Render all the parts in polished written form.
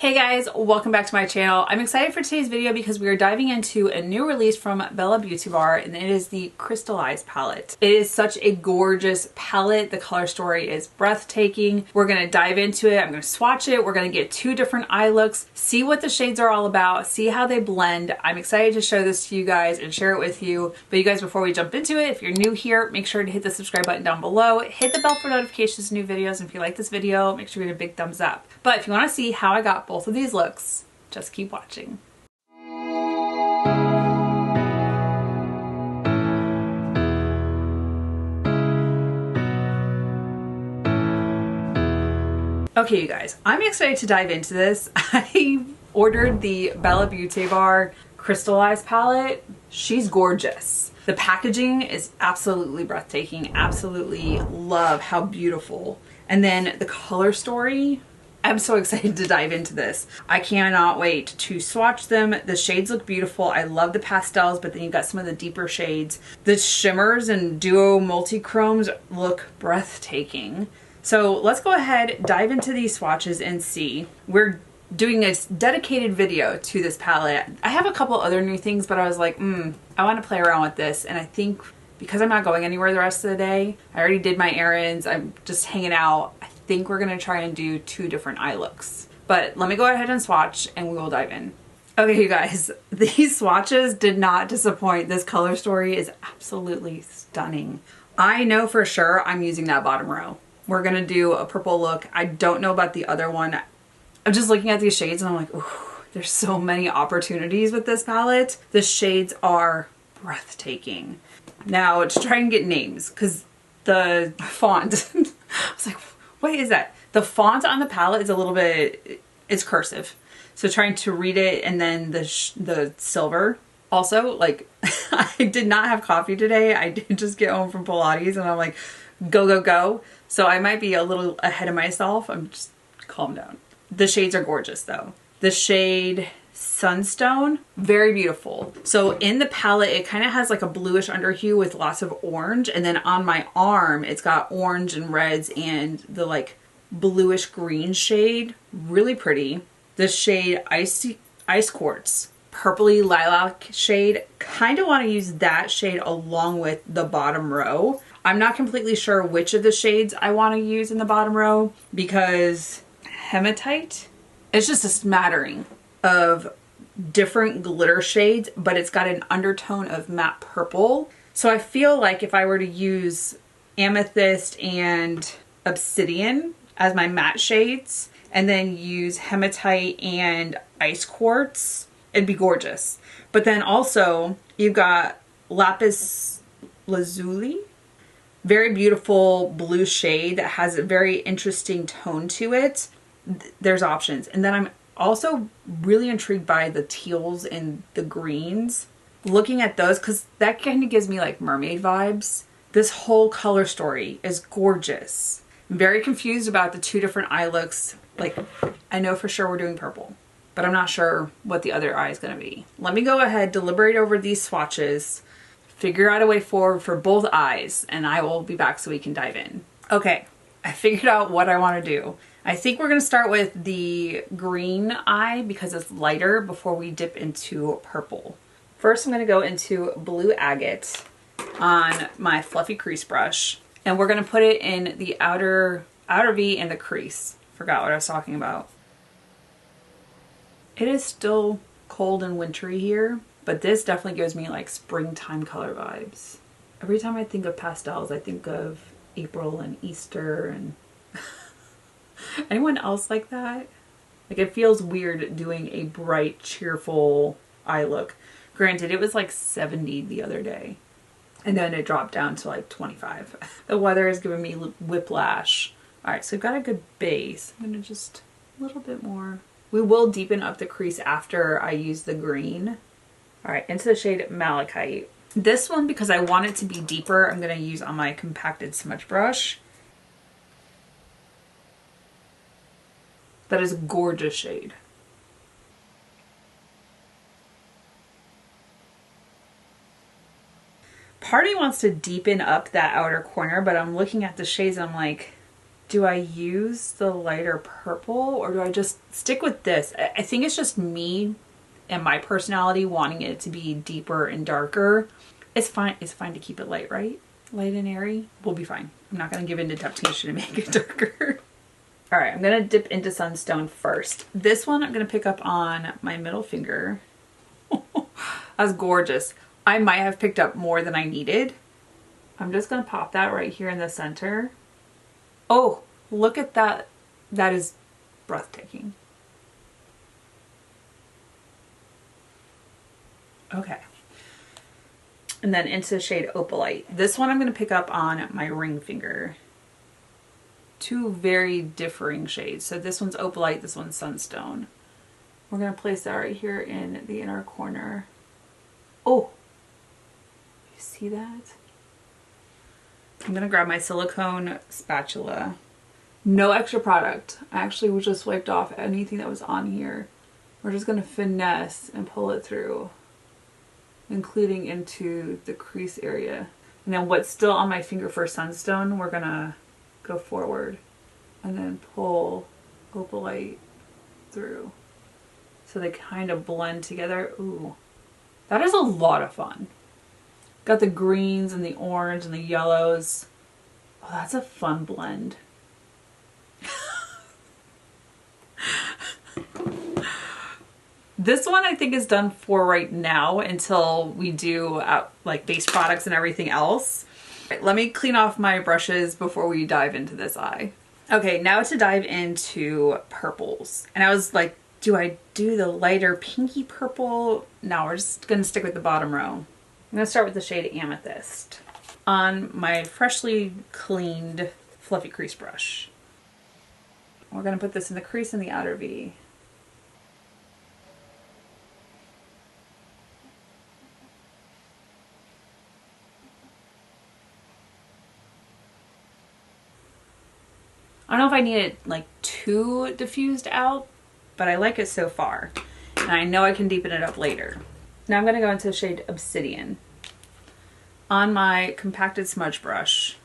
Hey guys, welcome back to my channel. I'm excited for today's video because we are diving into a new release from Bellabeauté and it is the Crystallize palette. It is such a gorgeous palette. The color story is breathtaking. We're going to dive into it. I'm going to swatch it. We're going to get two different eye looks, see what the shades are all about, see how they blend. I'm excited to show this to you guys and share it with you. But you guys, before we jump into it, if you're new here, make sure to hit the subscribe button down below. Hit the bell for notifications of new videos. And if you like this video, make sure you give it a big thumbs up. But if you want to see how I got both of these looks, just keep watching. Okay, you guys, I'm excited to dive into this. I ordered the Bellabeauté Crystallize palette. She's gorgeous. The packaging is absolutely breathtaking. Absolutely love how beautiful. And then the color story, I'm so excited to dive into this. I cannot wait to swatch them. The shades look beautiful. I love the pastels, but then you've got some of the deeper shades. The shimmers and duo multi-chromes look breathtaking. So let's go ahead, dive into these swatches and see. We're doing a dedicated video to this palette. I have a couple other new things, but I was like, I want to play around with this. And I think because I'm not going anywhere the rest of the day, I already did my errands, I'm just hanging out, I think we're gonna try and do two different eye looks. But let me go ahead and swatch and we will dive in. Okay, you guys, these swatches did not disappoint. This color story is absolutely stunning. I know for sure I'm using that bottom row. We're gonna do a purple look. I don't know about the other one. I'm just looking at these shades and I'm like, ooh, there's so many opportunities with this palette. The shades are breathtaking. Now to try and get names, because the font, I was like, what is that? The font on the palette is a little bit, it's cursive. So trying to read it, and then the silver. Also, like, I did not have coffee today. I did just get home from Pilates and I'm like, go, go, go. So I might be a little ahead of myself. I'm just calm down. The shades are gorgeous though. The shade Sunstone, very beautiful. So in the palette, it kind of has like a bluish underhue with lots of orange. And then on my arm, it's got orange and reds and the like bluish green shade. Really pretty. The shade Ice Quartz, purpley lilac shade. Kind of want to use that shade along with the bottom row. I'm not completely sure which of the shades I want to use in the bottom row because hematite, it's just a smattering of different glitter shades, but it's got an undertone of matte purple. So I feel like if I were to use amethyst and obsidian as my matte shades and then use hematite and ice quartz, it'd be gorgeous. But then also you've got lapis lazuli, very beautiful blue shade that has a very interesting tone to it. There's options. And then I'm also really intrigued by the teals and the greens. Looking at those, because that kind of gives me like mermaid vibes. This whole color story is gorgeous. I'm very confused about the two different eye looks. Like, I know for sure we're doing purple, but I'm not sure what the other eye is going to be. Let me go ahead, deliberate over these swatches, figure out a way forward for both eyes, and I will be back so we can dive in. Okay, I figured out what I want to do. I think we're going to start with the green eye because it's lighter before we dip into purple. First, I'm going to go into blue agate on my fluffy crease brush, and we're going to put it in the outer V and the crease. Forgot what I was talking about. It is still cold and wintry here, but this definitely gives me like springtime color vibes. Every time I think of pastels, I think of April and Easter and anyone else like that? Like, it feels weird doing a bright, cheerful eye look. Granted, it was like 70 the other day, and then it dropped down to like 25. The weather is giving me whiplash. All right, so I've got a good base. I'm gonna just a little bit more. We will deepen up the crease after I use the green. All right, into the shade Malachite. This one, because I want it to be deeper, I'm gonna use on my compacted smudge brush. That is a gorgeous shade. Part of me wants to deepen up that outer corner, but I'm looking at the shades and I'm like, do I use the lighter purple or do I just stick with this? I think it's just me and my personality wanting it to be deeper and darker. It's fine to keep it light, right? Light and airy. We'll be fine. I'm not going to give in to temptation to make it darker. All right, I'm going to dip into Sunstone first. This one I'm going to pick up on my middle finger. That's gorgeous. I might have picked up more than I needed. I'm just going to pop that right here in the center. Oh, look at that. That is breathtaking. Okay. And then into the shade Opalite. This one I'm going to pick up on my ring finger. Two very differing shades. So this one's Opalite, this one's Sunstone. We're going to place that right here in the inner corner. Oh, you see that? I'm going to grab my silicone spatula. No extra product. I actually just wiped off anything that was on here. We're just going to finesse and pull it through, including into the crease area. And then what's still on my finger for Sunstone, we're going to go forward and then pull Opalite through. So they kind of blend together. Ooh, that is a lot of fun. Got the greens and the orange and the yellows. Oh, that's a fun blend. This one I think is done for right now until we do like base products and everything else. Right, let me clean off my brushes before we dive into this eye. Okay, now to dive into purples. And I was like, do I do the lighter pinky purple? No, we're just gonna stick with the bottom row. I'm gonna start with the shade Amethyst on my freshly cleaned fluffy crease brush. We're gonna put this in the crease in the outer V. I don't know if I need it like too diffused out, but I like it so far. And I know I can deepen it up later. Now I'm going to go into the shade Obsidian on my compacted smudge brush.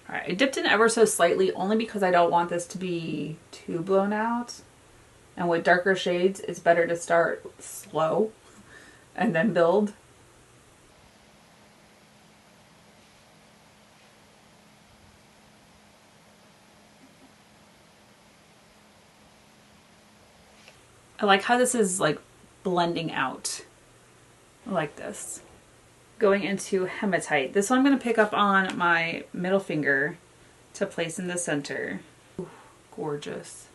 Alright, I dipped in ever so slightly only because I don't want this to be too blown out. And with darker shades, it's better to start slow and then build. I like how this is like blending out. I like this. Going into Hematite. This one I'm going to pick up on my middle finger to place in the center. Ooh, gorgeous.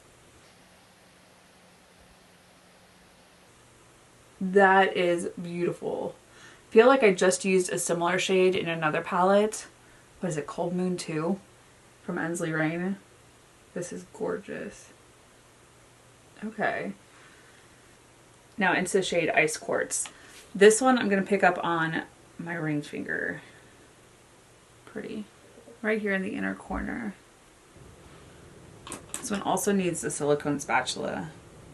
That is beautiful. I feel like I just used a similar shade in another palette. What is it? Cold Moon 2 from Lorraine. This is gorgeous. Okay. Now into the shade Ice Quartz. This one I'm going to pick up on my ring finger. Pretty. Right here in the inner corner. This one also needs the silicone spatula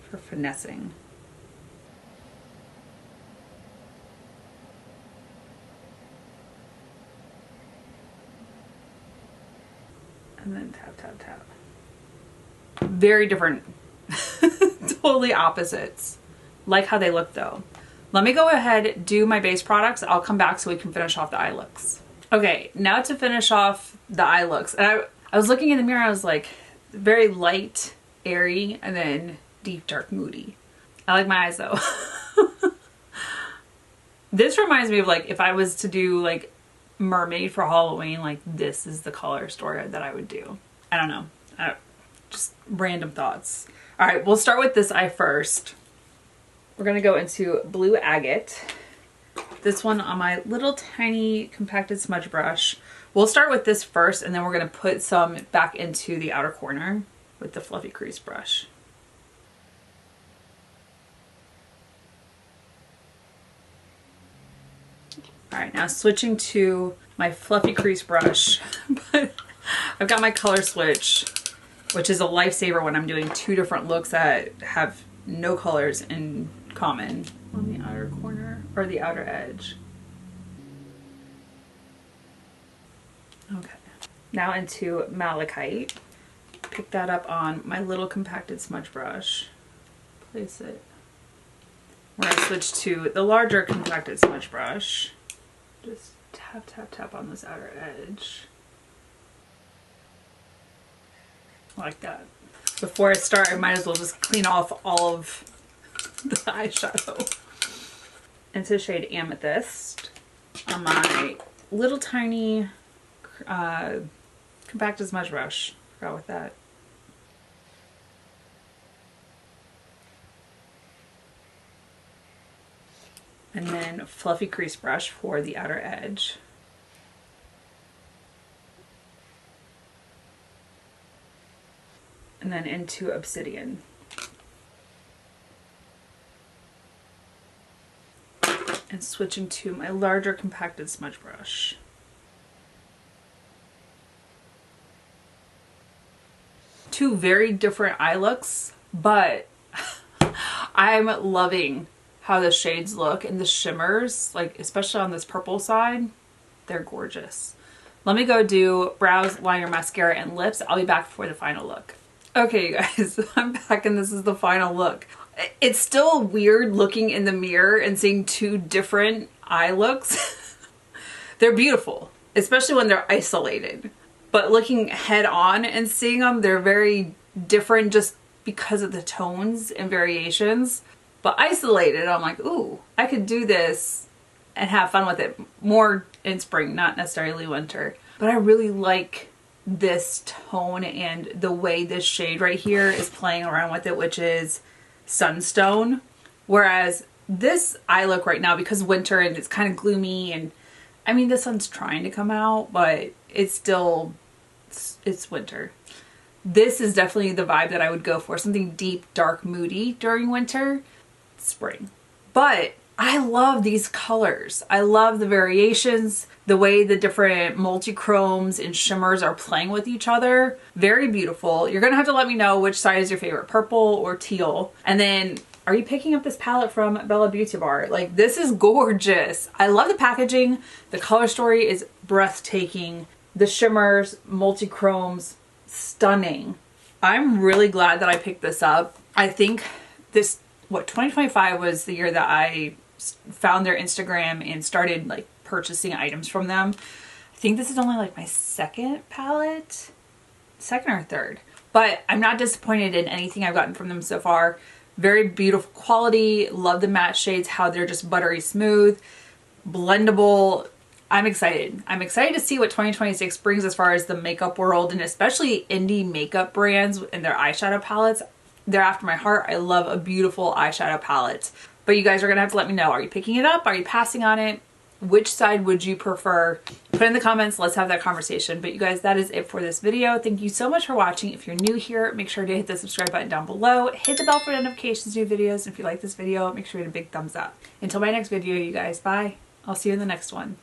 for finessing. And then tap, tap, tap. Very different. Totally opposites. Like how they look though. Let me go ahead, do my base products. I'll come back so we can finish off the eye looks. Okay, now to finish off the eye looks. And I was looking in the mirror, I was like, very light, airy, and then deep, dark, moody. I like my eyes though. This reminds me of like, if I was to do like mermaid for Halloween, like this is the color story that I would do. I don't know. Just random thoughts. All right, we'll start with this eye first. We're gonna go into Blue Agate. This one on my little tiny compacted smudge brush. We'll start with this first and then we're gonna put some back into the outer corner with the fluffy crease brush. All right, now switching to my fluffy crease brush, but I've got my color switch, which is a lifesaver when I'm doing two different looks that have no colors in common. On the outer corner or the outer edge. Okay. Now into Malachite. Pick that up on my little compacted smudge brush. Place it. We're going to switch to the larger compacted smudge brush. Just tap, tap, tap on this outer edge. Like that. Before I start, I might as well just clean off all of the eyeshadow. Into the shade Amethyst on my little tiny compacted smudge brush. Forgot with that. And then fluffy crease brush for the outer edge. And then into Obsidian. And switching to my larger compacted smudge brush. Two very different eye looks, but I'm loving how the shades look and the shimmers, like especially on this purple side, they're gorgeous. Let me go do brows, liner, mascara, and lips. I'll be back for the final look. Okay, you guys, I'm back and this is the final look. It's still weird looking in the mirror and seeing two different eye looks. They're beautiful, especially when they're isolated. But looking head on and seeing them, they're very different just because of the tones and variations. But isolated, I'm like, ooh, I could do this and have fun with it. More in spring, not necessarily winter. But I really like this tone and the way this shade right here is playing around with it, which is Sunstone. Whereas this eye look right now, because winter and it's kind of gloomy, and I mean the sun's trying to come out, but it's still, it's winter. This is definitely the vibe that I would go for. Something deep, dark, moody during winter, spring. But I love these colors. I love the variations, the way the different multichromes and shimmers are playing with each other. Very beautiful. You're gonna have to let me know which side is your favorite, purple or teal. And then, are you picking up this palette from BellaBeauté bar? Like, this is gorgeous. I love the packaging. The color story is breathtaking. The shimmers, multichromes, stunning. I'm really glad that I picked this up. I think this, 2025 was the year that I found their Instagram and started like purchasing items from them. I think this is only like my second palette, second or third, but I'm not disappointed in anything I've gotten from them so far. Very beautiful quality. Love the matte shades, how they're just buttery smooth, blendable. I'm excited. I'm excited to see what 2026 brings as far as the makeup world, and especially indie makeup brands and their eyeshadow palettes. They're after my heart. I love a beautiful eyeshadow palette. But you guys are gonna have to let me know. Are you picking it up? Are you passing on it? Which side would you prefer? Put in the comments. Let's have that conversation. But you guys, that is it for this video. Thank you so much for watching. If you're new here, make sure to hit the subscribe button down below. Hit the bell for notifications, new videos. And if you like this video, make sure to hit a big thumbs up. Until my next video, you guys, bye. I'll see you in the next one.